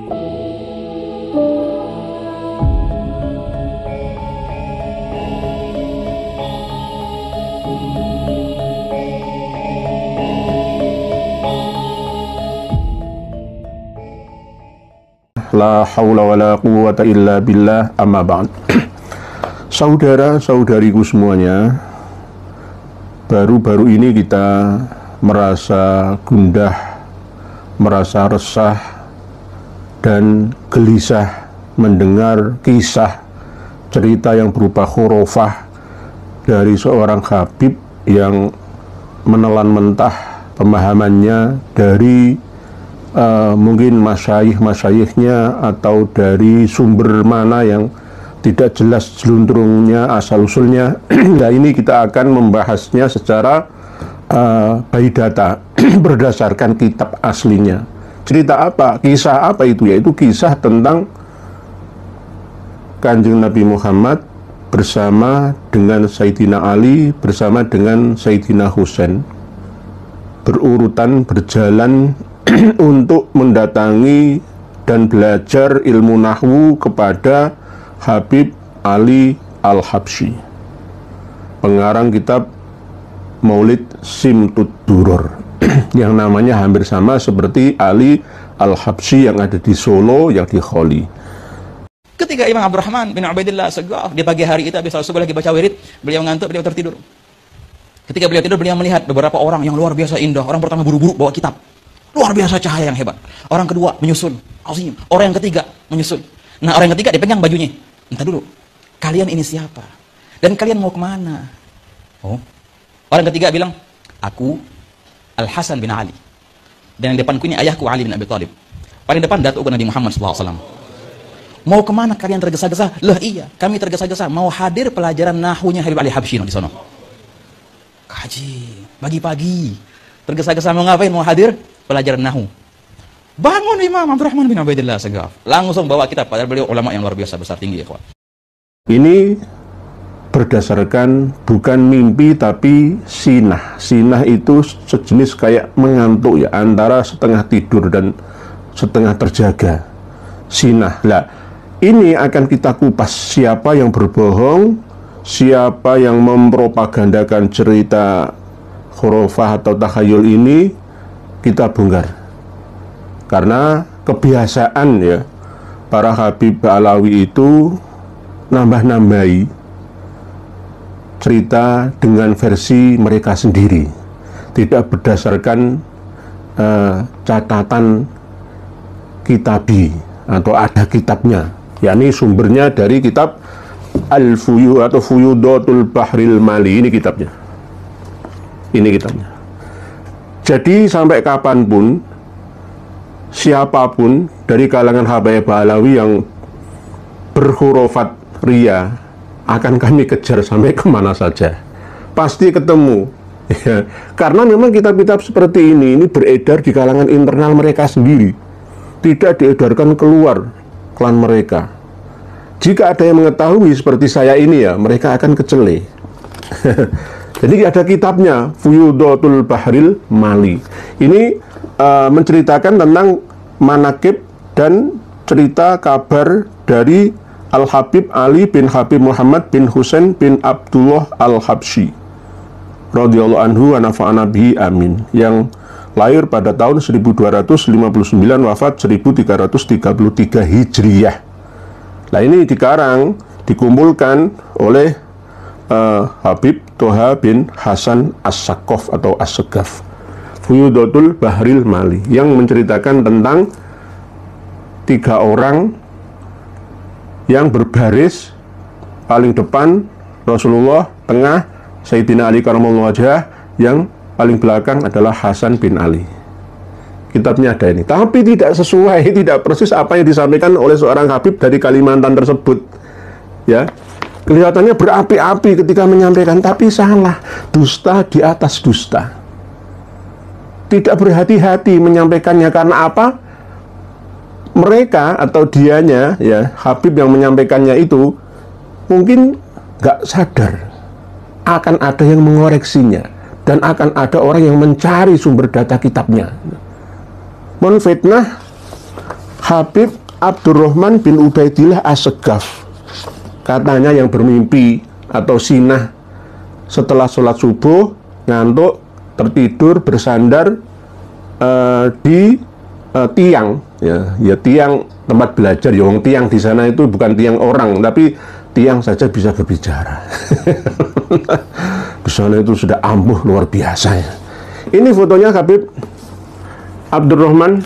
La haula wa la quwwata illa billah, amma ba'd. Saudara-saudariku semuanya, baru-baru ini kita merasa gundah, merasa resah dan gelisah mendengar kisah cerita yang berupa khurafah dari seorang habib yang menelan mentah pemahamannya dari mungkin masyayikh-masyayikhnya atau dari sumber mana yang tidak jelas jeluntrungnya asal-usulnya. Nah, ini kita akan membahasnya secara by data berdasarkan kitab aslinya. Cerita apa? Kisah apa itu? Yaitu kisah tentang Kanjeng Nabi Muhammad bersama dengan Sayyidina Ali bersama dengan Sayyidina Husain berurutan berjalan untuk mendatangi dan belajar ilmu nahwu kepada Habib Ali Al-Habsyi, pengarang kitab Maulid Simtud Duror yang namanya hampir sama seperti Ali Al-Habsyi yang ada di Solo, yang di Kholi. Ketika Imam Abdurrahman bin Ubaidillah As-Saggaf di pagi hari itu habis salat subuh lagi baca wirid, beliau ngantuk, beliau tertidur. Ketika beliau tidur, beliau melihat beberapa orang yang luar biasa indah. Orang pertama buru-buru bawa kitab, luar biasa cahaya yang hebat. Orang kedua menyusun, azim. Orang yang ketiga menyusun. Nah, orang yang ketiga dipegang bajunya. Entah dulu, kalian ini siapa? Dan kalian mau kemana? Oh, orang ketiga bilang, aku Al-Hasan bin Ali. Dan yang depanku ini ayahku Ali bin Abi Thalib. Paling depan datuk Nabi Muhammad SAW. Mau kemana kalian tergesa-gesa? Lah iya, kami tergesa-gesa mau hadir pelajaran nahunya Habib Ali Habsyi di sana. Kaji, pagi-pagi. Tergesa-gesa mau ngapain? Mau hadir pelajaran nahu. Bangun Imam Abdurrahman bin Ubaidillah As-Saggaf, langsung bawa kitab, padahal beliau ulama yang luar biasa, besar tinggi ya kawan. Ini berdasarkan bukan mimpi tapi sinah. Sinah itu sejenis kayak mengantuk ya, antara setengah tidur dan setengah terjaga. Sinah. Lah, ini akan kita kupas siapa yang berbohong, siapa yang mempropagandakan cerita khurafah atau takhayul ini, kita bongkar. Karena kebiasaan ya para Habib Alawi itu nambah-nambahi cerita dengan versi mereka sendiri, tidak berdasarkan catatan kitabi atau ada kitabnya, yakni sumbernya dari kitab Al-Fuyu atau Fuyudatul Bahril Mali. Ini kitabnya. Ini kitabnya. Jadi sampai kapanpun siapapun dari kalangan habaib Alawi yang berkhurafat ria akan kami kejar sampai kemana saja, pasti ketemu ya. Karena memang kitab-kitab seperti ini beredar di kalangan internal mereka sendiri, tidak diedarkan keluar klan mereka. Jika ada yang mengetahui seperti saya ini ya, mereka akan kecele. Jadi ada kitabnya, Fuyudatul Bahril Mali. Ini menceritakan tentang manakib dan cerita kabar dari Al-Habib Ali bin Habib Muhammad bin Husain bin Abdullah Al-Habsyi radhiyallahu anhu wa nafa'ana bihi amin, yang lahir pada tahun 1259, wafat 1333 Hijriyah. Nah, ini dikarang, dikumpulkan oleh Habib Toha bin Hasan As-Saqqaf atau As-Saggaf, Fuyudatul Bahril Mali, yang menceritakan tentang 3 orang yang berbaris, paling depan Rasulullah, tengah Sayyidina Ali Karamallahu Wajhah, yang paling belakang adalah Hasan bin Ali. Kitabnya ada ini, tapi tidak sesuai, tidak persis apa yang disampaikan oleh seorang Habib dari Kalimantan tersebut ya. Kelihatannya berapi-api ketika menyampaikan, tapi salah, dusta di atas dusta. Tidak berhati-hati menyampaikannya. Karena apa? Mereka atau dianya ya, Habib yang menyampaikannya itu mungkin nggak sadar akan ada yang mengoreksinya dan akan ada orang yang mencari sumber data kitabnya, menfitnah Habib Abdurrahman bin Ubaidillah As-Saggaf, katanya yang bermimpi atau sinah setelah sholat subuh, ngantuk, tertidur, bersandar di tiang, ya tiang tempat belajar. Yang tiang di sana itu bukan tiang orang, tapi tiang saja bisa berbicara. Di sana itu sudah ampuh luar biasa ya. Ini fotonya Habib Abdurrahman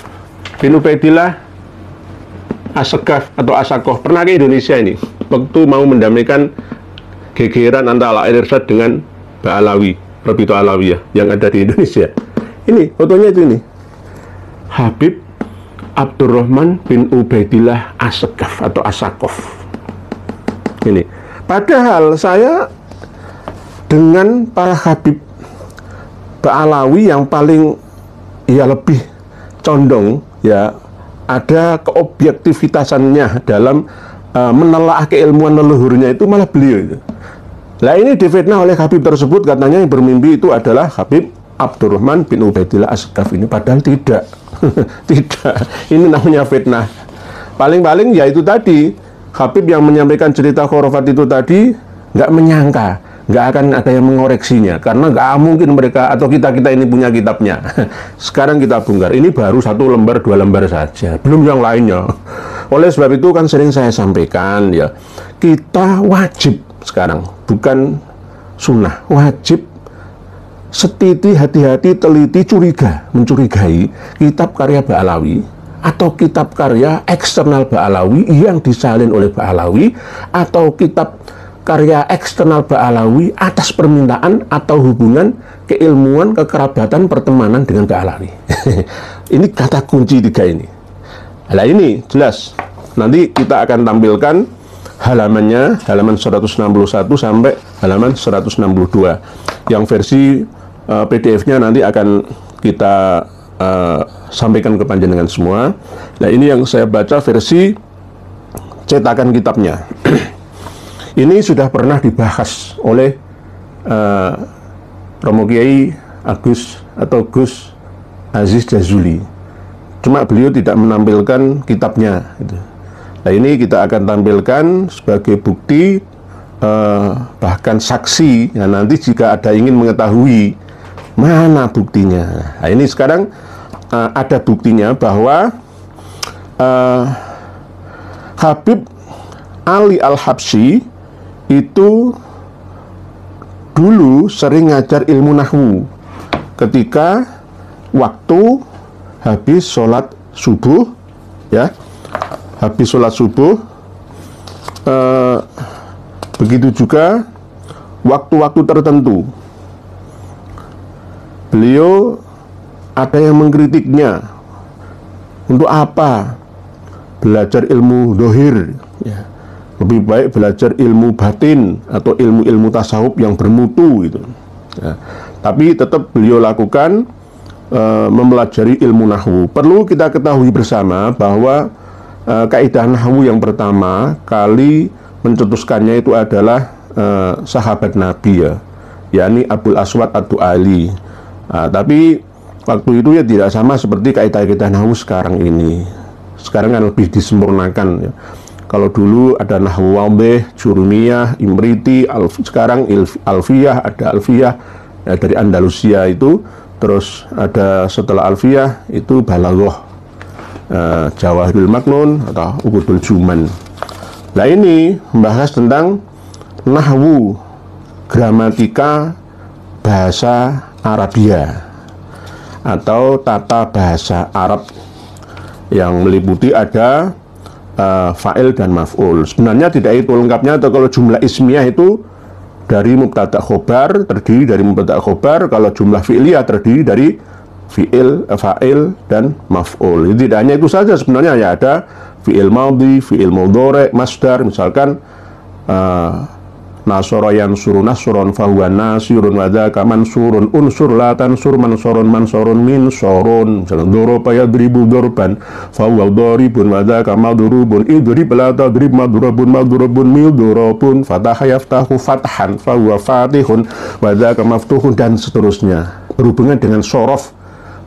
bin Ubaidillah As-Saggaf atau As-Saqqaf, pernah ke Indonesia ini waktu mau mendamaikan gegeran antara Al-Irsyad dengan Ba'alawi, Rabithah Alawiyah yang ada di Indonesia. Ini fotonya itu ini. Habib Abdurrahman bin Ubaidillah As-Saggaf atau As-Saqqaf. Ini. Padahal saya dengan para Habib Ba'alawi yang paling lebih condong ada keobjektivitasannya dalam menelaah keilmuan leluhurnya, itu malah beliau itu. Nah, ini difitnah oleh Habib tersebut, katanya yang bermimpi itu adalah Habib Abdurrahman bin Ubaidillah As-Saggaf ini, padahal tidak. Tidak, ini namanya fitnah. Paling-paling ya itu tadi, Habib yang menyampaikan cerita khurafat itu tadi nggak menyangka nggak akan ada yang mengoreksinya, karena nggak mungkin mereka atau kita ini punya kitabnya. Sekarang kita bongkar, ini baru 1 lembar 2 lembar saja, belum yang lainnya. Oleh sebab itu kan sering saya sampaikan ya, kita wajib sekarang, bukan sunnah, wajib setiti, hati-hati, teliti, mencurigai kitab karya Ba'alawi atau kitab karya eksternal Ba'alawi yang disalin oleh Ba'alawi, atau kitab karya eksternal Ba'alawi atas permintaan atau hubungan keilmuan, kekerabatan, pertemanan dengan Ba'alawi. Ini kata kunci 3 ini. Nah, ini jelas. Nanti kita akan tampilkan halamannya, halaman 161 sampai halaman 162. Yang versi PDF-nya nanti akan kita sampaikan ke panjenengan semua. Nah, ini yang saya baca versi cetakan kitabnya. Ini sudah pernah dibahas oleh Romo Kiai Agus atau Gus Aziz Jazuli. Cuma beliau tidak menampilkan kitabnya gitu. Nah, ini kita akan tampilkan sebagai bukti, bahkan saksi. Nah, nanti jika ada ingin mengetahui mana buktinya. Nah, ini sekarang ada buktinya bahwa Habib Ali Al-Habsyi itu dulu sering ngajar ilmu nahwu ketika waktu habis sholat subuh, ya, habis sholat subuh. Begitu juga waktu-waktu tertentu beliau ada yang mengkritiknya, untuk apa belajar ilmu dohir, ya, lebih baik belajar ilmu batin atau ilmu-ilmu tasawuf yang bermutu gitu. Ya, tapi tetap beliau lakukan mempelajari ilmu nahwu. Perlu kita ketahui bersama bahwa kaidah nahwu yang pertama kali mencetuskannya itu adalah sahabat Nabi, ya, yakni Abul Aswad Ad-Du'ali. Tapi waktu itu ya tidak sama seperti kaidah-kaidah nahwu sekarang ini. Sekarang kan lebih disempurnakan, ya. Kalau dulu ada nahwu wadih, jurumiyah, imriti, sekarang alfiyah, ada alfiyah ya, dari Andalusia itu. Terus ada setelah alfiyah itu balaghah, Jawahirul Maknun atau Uqudul Juman. Nah, ini membahas tentang nahwu, gramatika bahasa Arabia atau tata bahasa Arab yang meliputi ada fa'il dan maf'ul. Sebenarnya tidak itu lengkapnya, atau kalau jumlah ismiyah itu dari mubtada khobar, terdiri dari mubtada khobar. Kalau jumlah fi'liyah terdiri dari fi'il, fa'il dan maf'ul. Jadi tidak hanya itu saja sebenarnya, ya, ada fi'il madhi, fi'il mudhari', masdar. Misalkan nasara yansuru nasron fahuwa nasirun wa dzaka mansurun unsur la tansur mansurun mansurun min surun. Misalkan daraba yadribu darban fahuwa daribun wa dzaka madrubun idrib la tadrib madrubun madrubun midrubun fataha yaftahu fathan fahuwa fatihun wa dzaka maftuhun, dan seterusnya. Berhubungan dengan sorof,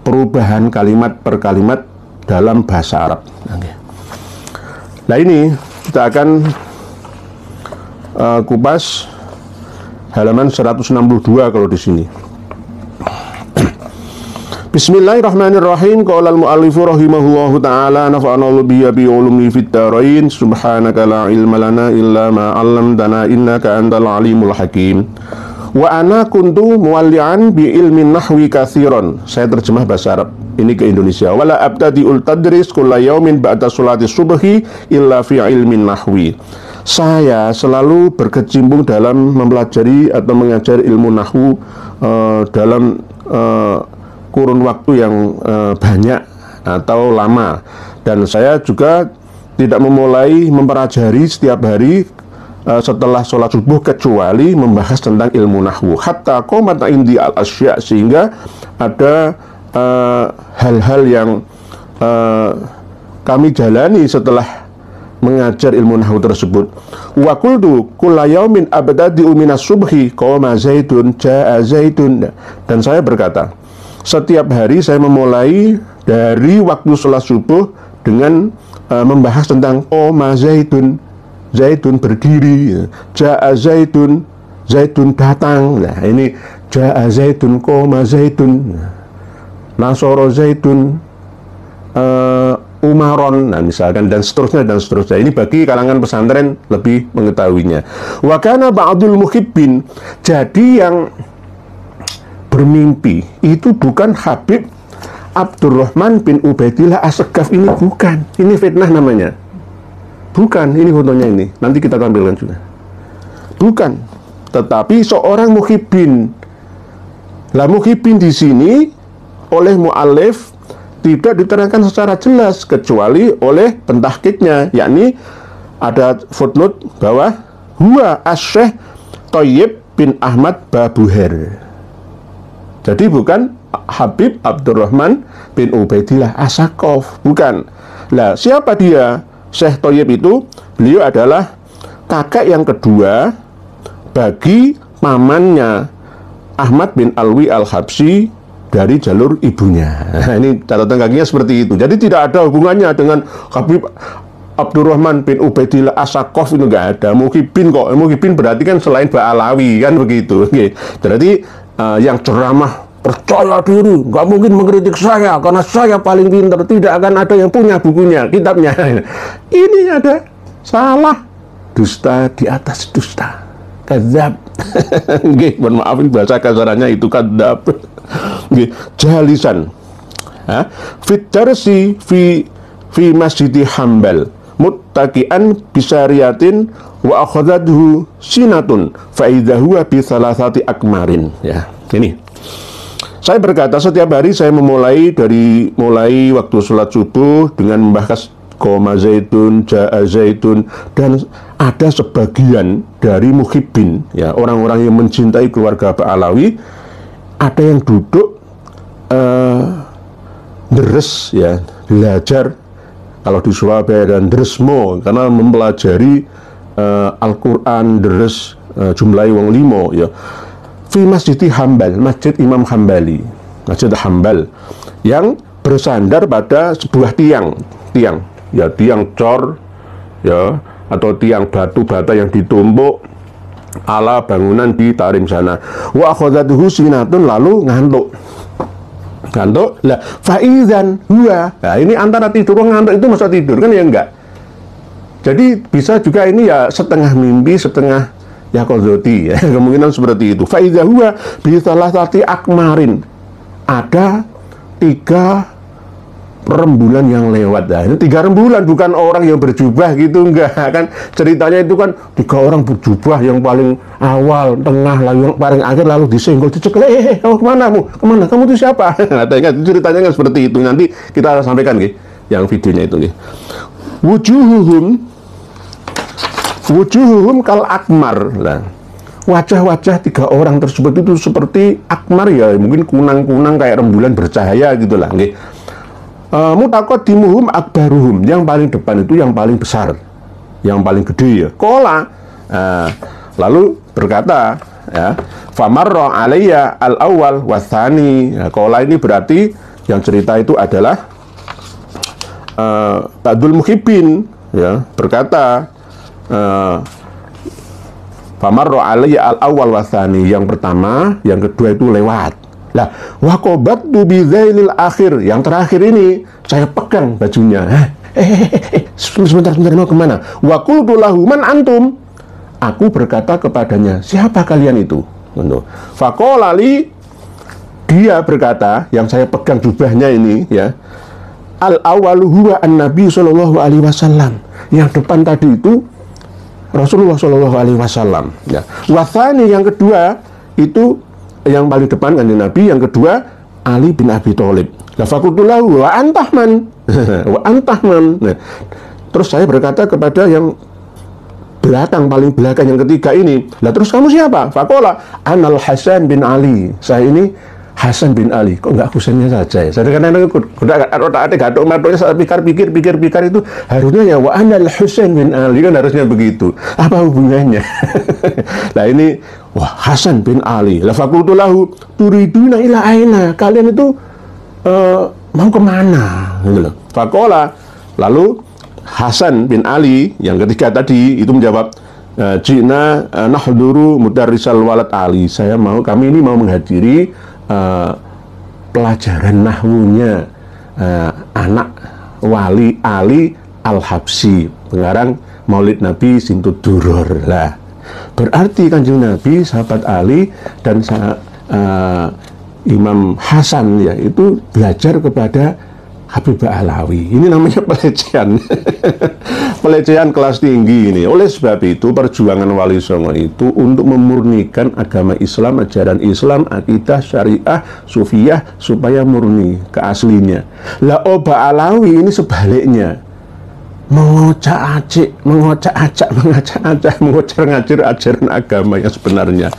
perubahan kalimat per kalimat dalam bahasa Arab. Nah ini kita akan kupas halaman 162 kalau di sini. Bismillahirrahmanirrahim. Qala al-mu'allifu rahimahullahu ta'ala nafa'ana bihi bi ulumi fid dharain. Subhanaka la ilma lana illa ma 'allamtana innaka antal alimul hakim. Wa ana kuntu muwalli'an bi ilmin nahwi katsiran. Saya terjemah bahasa Arab ini ke Indonesia. Wala abtadi'ul tadris kulla yaumin ba'da sholati subhi illa fi ilmin nahwi. Saya selalu berkecimpung dalam mempelajari atau mengajar ilmu nahwu dalam kurun waktu yang banyak atau lama, dan saya juga tidak memulai mempelajari setiap hari setelah sholat subuh kecuali membahas tentang ilmu nahwu. Hatta qomat indi al-asya, sehingga ada hal-hal yang kami jalani setelah mengajar ilmu nahwu tersebut. Wa qultu kulla yaumin abtadi'u minas subhi qama zaidun jaa zaidun. Dan saya berkata, setiap hari saya memulai dari waktu sholat subuh dengan membahas tentang qama zaidun, zaidun berdiri, jaa zaidun, zaidun datang. Nah ini jaa zaidun, qama zaidun, nasara zaidun, umaron, nah misalkan, dan seterusnya dan seterusnya. Ini bagi kalangan pesantren lebih mengetahuinya. Wa kana ba'dul muhibbin, jadi yang bermimpi itu bukan Habib Abdurrahman bin Ubaidillah As-Saggaf, ini bukan, ini fitnah namanya. Bukan, ini fotonya ini, nanti kita tampilkan juga. Bukan, tetapi seorang muhibbin. Lah muhibbin di sini oleh mu'allif tidak diterangkan secara jelas kecuali oleh pentahqiqnya, yakni ada footnote bahwa huwa Asy-Syaikh Thayyib bin Ahmad Babuher. Jadi bukan Habib Abdurrahman bin Ubaidillah As-Saggaf, bukan. Lah siapa dia? Syekh Thayyib itu, beliau adalah kakak yang kedua bagi pamannya Ahmad bin Alwi Al-Habsyi dari jalur ibunya. Nah, ini catatan kakinya seperti itu. Jadi tidak ada hubungannya dengan Habib Abdurrahman bin Ubaidillah As-Saggaf, itu nggak ada. Muhibbin kok. Muhibbin berarti kan selain Ba'alawi kan begitu. Oke. Berarti yang ceramah percaya diri, nggak mungkin mengkritik saya karena saya paling pintar, tidak akan ada yang punya bukunya, kitabnya. Ini ada salah, dusta di atas dusta, kadzab. Nggih, mohon maaf bahasa kasarannya itu kadzab. Nggih, jalisan. Fit darsi fi Masjidi Hambal muttaqian bisariyatin wa akhadhathu sinatun fa idza huwa bi thalathati akmarin. Ya, ini. Saya berkata setiap hari saya mulai waktu sholat subuh dengan membahas qoma zaitun, jaa zaitun, dan ada sebagian dari muhibbin, ya, orang-orang yang mencintai keluarga Ba'alawi, ada yang duduk deres, ya, belajar. Kalau di Surabaya dan Dresmo, karena mempelajari Al-Quran, deres, jumlahi wong limo, ya. Fi Masjidi Hambal, Masjid Imam Hambali, Masjid Hambal, yang bersandar pada sebuah tiang, ya, tiang cor, ya, atau tiang batu bata yang ditumpuk ala bangunan di Tarim sana. Wa akhadhathu sinatun, lalu ngantuk. Lah, faizan huwa. Nah, ini antara tidur ngantuk itu masa tidur kan, ya enggak. Jadi bisa juga ini ya setengah mimpi, setengah ya qadzoti, ya, kemungkinan seperti itu. Faiza huwa bi thalathati akmarin. Ada 3 rembulan yang lewat. Nah, ini 3 rembulan, bukan orang yang berjubah gitu, enggak kan. Ceritanya itu kan 3 orang berjubah, yang paling awal, tengah, lalu yang paling akhir, lalu disenggol, dicekel, kemana kamu itu siapa? Nah, ceritanya kan seperti itu. Nanti kita sampaikan nih yang videonya itu nih. Wujuhuhum kal akmar. Nah, wajah-wajah 3 orang tersebut itu seperti akmar, ya, mungkin kunang-kunang kayak rembulan bercahaya gitulah nggih. Mutaqaddimuhum akbaruhum, yang paling depan itu yang paling besar, yang paling gede, ya. Qala, lalu berkata, ya, famarra alayya al-awwal watsani. Ya, qala ini berarti yang cerita itu adalah Ba'dul Muhibbin, ya berkata, famarra alayya al-awwal wasani, yang pertama, yang kedua itu lewat. Lah, wa qabadtu bi dzailil akhir, yang terakhir ini saya pegang bajunya. Sebentar mau kemana? Wa qultu lahu man antum, aku berkata kepadanya, siapa kalian itu? Faqala li, dia berkata, yang saya pegang jubahnya ini, ya, al-awwalu huwa an-nabi sallallahu alaihi wasallam, yang depan tadi itu Rasulullah Shallallahu Alaihi Wasallam. Ya. Wathani, yang kedua itu yang paling depan kan Nabi, yang kedua Ali bin Abi Thalib. La fakultulahu wa antahman, wa antahman. Nah, terus saya berkata kepada yang belakang, paling belakang, yang ketiga ini, lah terus kamu siapa? Fakola Anal Hasan bin Ali. Saya ini Hasan bin Ali. Kok nggak Husainnya saja ya? Saya kadang-kadang otak-atik gatuk-matuknya, saya pikir itu harusnya ya wa Anal Husain bin Ali, kan harusnya begitu. Apa hubungannya? Nah ini wah, Hasan bin Ali. La fakultu lahu turiduna ila aina, kalian itu mau kemana? Gitu loh. Fakola, lalu Hasan bin Ali yang ketiga tadi itu menjawab, Jina nahduru mudarrisal walad Ali. Kami ini mau menghadiri pelajaran nahwunya anak wali Ali Al-Habsyi, pengarang Maulid Nabi Sintud Duror. Lah, berarti Kanjeng Nabi, sahabat Ali dan Imam Hasan ya itu belajar kepada Habibah Alawi. Ini namanya pelecehan. Pelecehan kelas tinggi ini. Oleh sebab itu perjuangan Wali Songo itu untuk memurnikan agama Islam, ajaran Islam, akidah, syariah, sufiyah supaya murni ke aslinya. Lah Oba Alawi ini sebaliknya. Mengocak-acak, mengocar-ngacir ajaran agama yang sebenarnya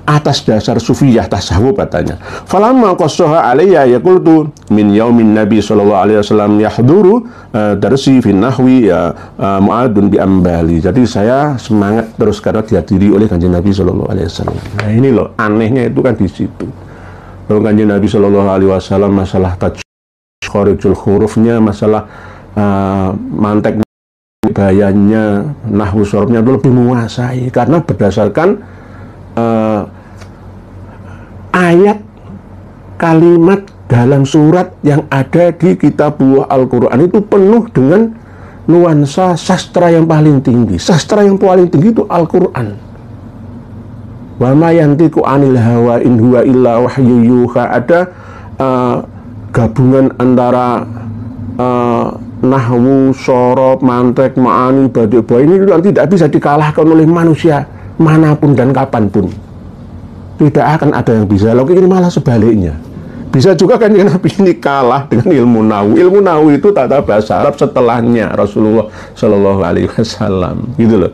atas dasar sufiyah tasawuf katanya. Falamma qassaha alayya yaqultu min yaumin nabi sallallahu alaihi wasallam yahduru darsi fi nahwi mu'adun bi ambali. Jadi saya semangat terus karena dihadiri oleh Kanjeng Nabi sallallahu alaihi wasallam. Nah ini loh anehnya itu kan di situ. Kalau Kanjeng Nabi sallallahu alaihi wasallam masalah tajkhorijul hurufnya, masalah mantek bayanya, nahwu sorobnya itu lebih menguasai karena berdasarkan ayat kalimat dalam surat yang ada di kitabullah Al-Quran itu penuh dengan nuansa sastra yang paling tinggi. Sastra yang paling tinggi itu Al-Quran. Wa ma yantiqu anil hawa in huwa illa wahyu yuha. Ada gabungan antara nahwu, sorob, mantek, ma'ani, badi, ini tidak bisa dikalahkan oleh manusia manapun dan kapanpun. Tidak akan ada yang bisa. Lalu ini malah sebaliknya. Bisa juga kan Nabi ini kalah dengan ilmu nahwu. Ilmu nahwu itu tata bahasa Arab setelahnya Rasulullah Shallallahu Alaihi Wasallam, gitu loh.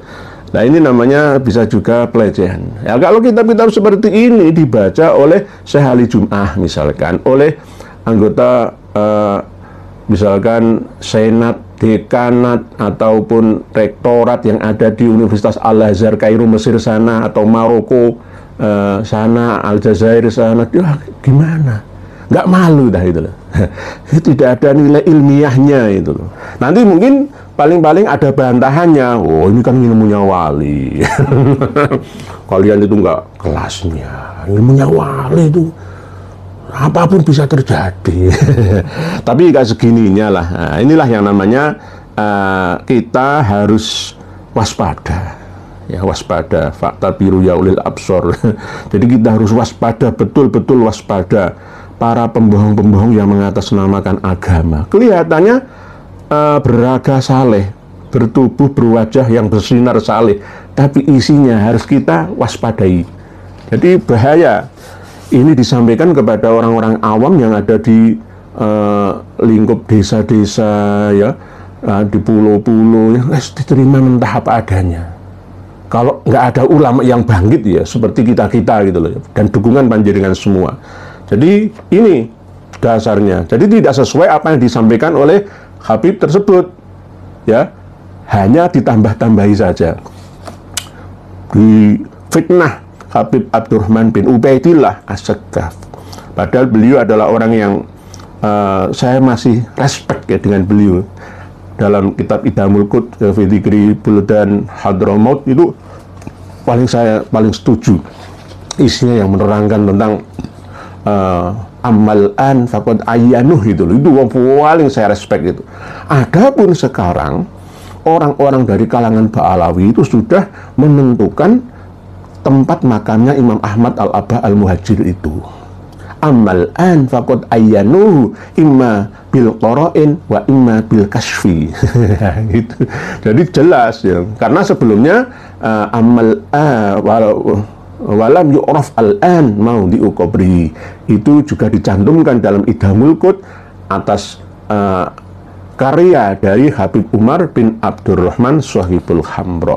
Nah ini namanya bisa juga pelecehan. Ya kalau kitab-kitab seperti ini dibaca oleh Syekh Ali Jum'ah misalkan, oleh anggota misalkan senat, dekanat, ataupun rektorat yang ada di Universitas Al-Azhar Kairo Mesir sana, atau Maroko sana, Aljazair sana, ya gimana? Nggak malu dah itu loh. Tidak ada nilai ilmiahnya itu loh. Nanti mungkin paling-paling ada bantahannya. Oh ini kan ilmunya wali. Kalian itu nggak kelasnya. Ilmunya wali itu apapun bisa terjadi. Tapi gak segininya lah. Nah, inilah yang namanya kita harus waspada. Ya, waspada. Fakta biru ya ulil absor. Jadi kita harus waspada, betul-betul waspada. Para pembohong-pembohong yang mengatasnamakan agama. Kelihatannya beraga saleh, bertubuh, berwajah yang bersinar saleh, tapi isinya harus kita waspadai. Jadi bahaya. Ini disampaikan kepada orang-orang awam yang ada di lingkup desa-desa ya, di pulau-pulau, ya diterima mentah apa adanya. Kalau nggak ada ulama yang bangkit ya seperti kita-kita gitu loh, dan dukungan panjenengan semua. Jadi ini dasarnya. Jadi tidak sesuai apa yang disampaikan oleh Habib tersebut, ya hanya ditambah-tambahi saja. Di fitnah Habib Abdurrahman bin Ubaidillah As-Saqqaf. Padahal beliau adalah orang yang saya masih respect ya dengan beliau. dalam kitab Idamul Qud fi Dzikri Buldan Hadramaut itu paling setuju. Isinya yang menerangkan tentang amal an faqad ayyanuh itu yang paling saya respect itu. Adapun sekarang orang-orang dari kalangan Ba'alawi itu sudah menentukan tempat makamnya Imam Ahmad Al-Abah Al-Muhajir itu. Amal an faqad ayyanuh imma bil qara'in wa imma bil kasfi. Gitu. Jadi jelas ya. Karena sebelumnya amal walam yu'raf al-an mau diukobri itu juga dicantumkan dalam Idamul Qud atas karya dari Habib Umar bin Abdurrahman Shahibul Hamra.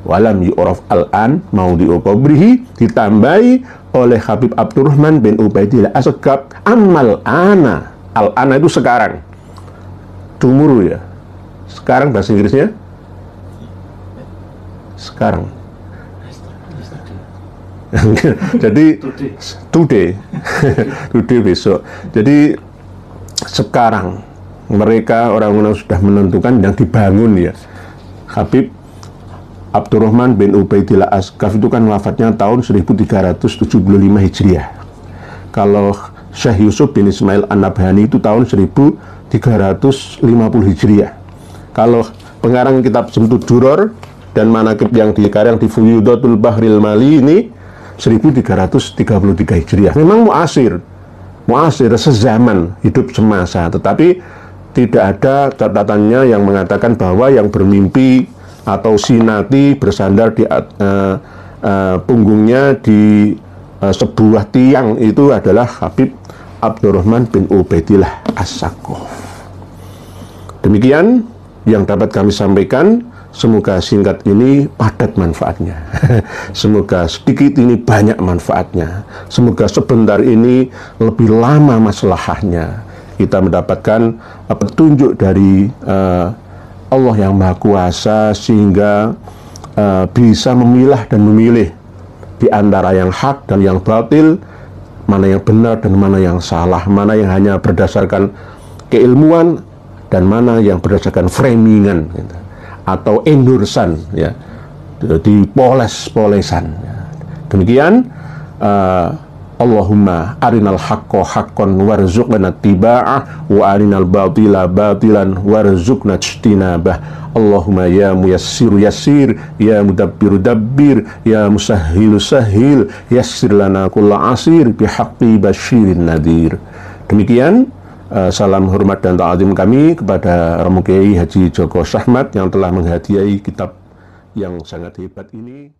Walam yu'raf al-an mau diukobrihi ditambahi oleh Habib Abdurrahman bin Ubaidillah Asgab amal ana. Al-ana itu sekarang, tomorrow ya. Sekarang bahasa Inggrisnya sekarang. Jadi today today besok. Jadi sekarang mereka orang-orang sudah menentukan yang dibangun ya. Habib Abdurrahman bin Ubaidillah Asgaf itu kan wafatnya tahun 1375 Hijriah. Kalau Syekh Yusuf bin Ismail An-Nabhani itu tahun 1350 Hijriah. Kalau pengarang kitab Jemtud Duror dan manaqib yang dikarang di Fuyudatul Bahril Mali ini 1333 Hijriah. Memang muasir sezaman, hidup semasa, tetapi tidak ada catatannya yang mengatakan bahwa yang bermimpi atau sinati bersandar di punggungnya di sebuah tiang itu adalah Habib Abdurrahman bin Ubaidillah As-Sakaf. Demikian yang dapat kami sampaikan. Semoga singkat ini padat manfaatnya. Semoga sedikit ini banyak manfaatnya. Semoga sebentar ini lebih lama maslahahnya. Kita mendapatkan petunjuk dari Allah yang Maha Kuasa sehingga bisa memilah dan memilih di antara yang hak dan yang batil, mana yang benar dan mana yang salah, mana yang hanya berdasarkan keilmuan dan mana yang berdasarkan framingan gitu, atau endorsan ya, dipoles-polesan ya. Demikian Allahumma arinal haqqo haqqan warzuqna tiba'ah wa arinal batila batilan warzuqna ijtinabah. Allahumma ya muyassiru yassir, ya mudabbiru dabbir, ya musahhilu sahhil, yassir lana kulla asir bihaqqi basyirin nadir. Demikian salam hormat dan ta'zim kami kepada Romo Kiai Haji Joko Syahmat yang telah menghadiahi kitab yang sangat hebat ini.